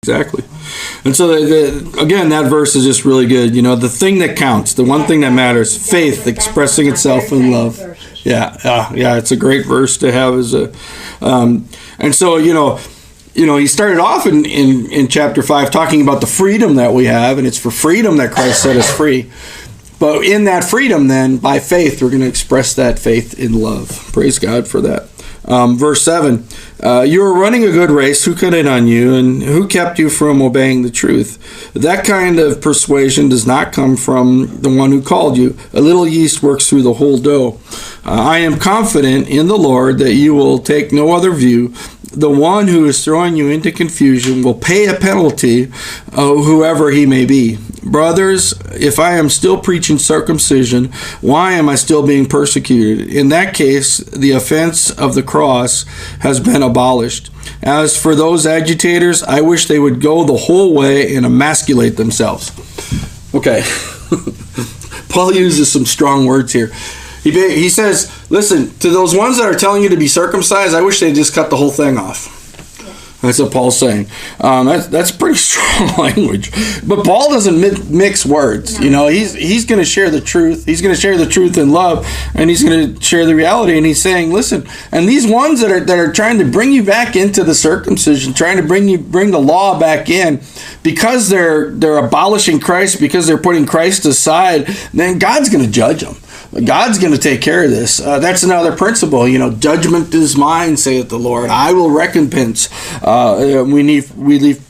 Exactly. And so, again, that verse is just really good. You know, the thing that counts, the one thing that matters, faith expressing itself in love. Yeah, it's a great verse to have as a... and so, you know, he started off in chapter 5 talking about the freedom that we have, and it's for freedom that Christ set us free. But in that freedom, then, by faith, we're going to express that faith in love. Praise God for that. Verse 7, you are running a good race. Who cut in on you, and who kept you from obeying the truth? That kind of persuasion does not come from the one who called you. A little yeast works through the whole dough. I am confident in the Lord that you will take no other view. The one who is throwing you into confusion will pay a penalty, whoever he may be. Brothers, if I am still preaching circumcision, why am I still being persecuted? In that case, the offense of the cross has been abolished. As for those agitators, I wish they would go the whole way and emasculate themselves. Okay. Paul uses some strong words here. He says, listen, to those ones that are telling you to be circumcised, I wish they'd just cut the whole thing off. That's what Paul's saying. That's pretty strong language. But Paul doesn't mix words. You know, he's going to share the truth. He's going to share the truth in love, and he's going to share the reality. And he's saying, listen, and these ones that are trying to bring you back into the circumcision, trying to bring the law back in, because they're abolishing Christ, because they're putting Christ aside, then God's going to judge them. God's going to take care of this. That's another principle. You know, judgment is mine, saith the Lord. I will recompense. We leave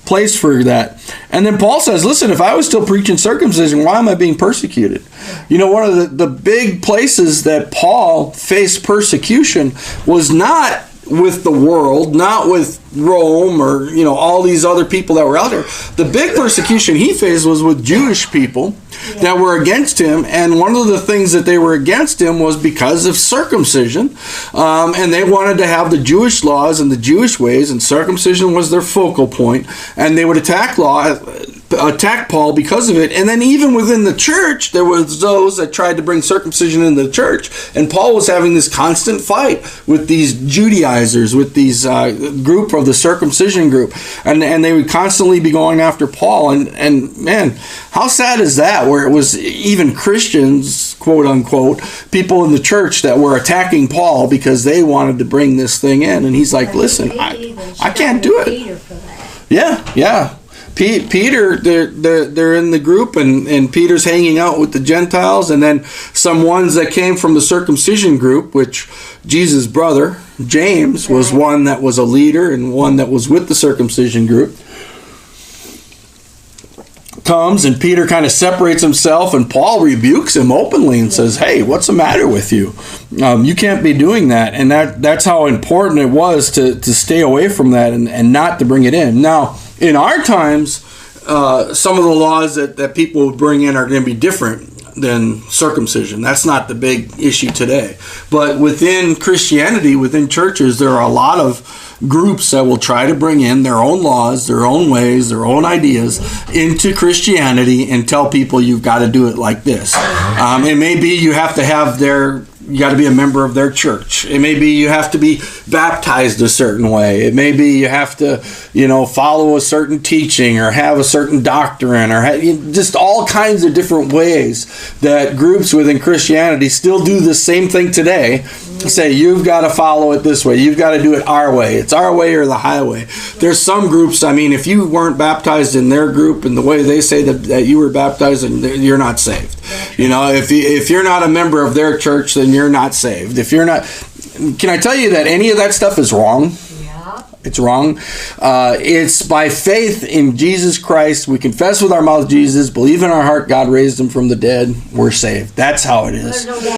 place for that. And then Paul says, listen, if I was still preaching circumcision, why am I being persecuted? You know, one of the big places that Paul faced persecution was not with the world, not with Rome or, you know, all these other people that were out there. The big persecution he faced was with Jewish people that were against him, and one of the things that they were against him was because of circumcision, and they wanted to have the Jewish laws and the Jewish ways, and circumcision was their focal point, and they would attack Paul because of it. And then even within the church, there was those that tried to bring circumcision into the church, and Paul was having this constant fight with these Judaizers, with these group of the circumcision group, and they would constantly be going after Paul. And man, how sad is that, where it was even Christians, quote unquote, people in the church that were attacking Paul because they wanted to bring this thing in. And he's like, listen, I can't do it. Yeah. Peter, they're in the group, and Peter's hanging out with the Gentiles, and then some ones that came from the circumcision group, which Jesus' brother, James, was one that was a leader and one that was with the circumcision group, comes, and Peter kind of separates himself, and Paul rebukes him openly and says, hey, what's the matter with you? You can't be doing that. And that's how important it was to stay away from that and not to bring it in. Now, in our times, some of the laws that people would bring in are going to be different than circumcision. That's not the big issue today. But within Christianity, within churches, there are a lot of groups that will try to bring in their own laws, their own ways, their own ideas into Christianity and tell people you've got to do it like this. It may be you have to have you got to be a member of their church. It may be you have to be baptized a certain way. It may be you have to, follow a certain teaching or have a certain doctrine or just all kinds of different ways that groups within Christianity still do the same thing today. Say, you've got to follow it this way. You've got to do it our way. It's our way or the highway. There's some groups, if you weren't baptized in their group and the way they say that you were baptized, you're not saved. If you're not a member of their church, then you're not saved. If you're not, can I tell you that any of that stuff is wrong? Yeah. It's wrong. It's by faith in Jesus Christ. We confess with our mouth Jesus, believe in our heart God raised him from the dead. We're saved. That's how it is.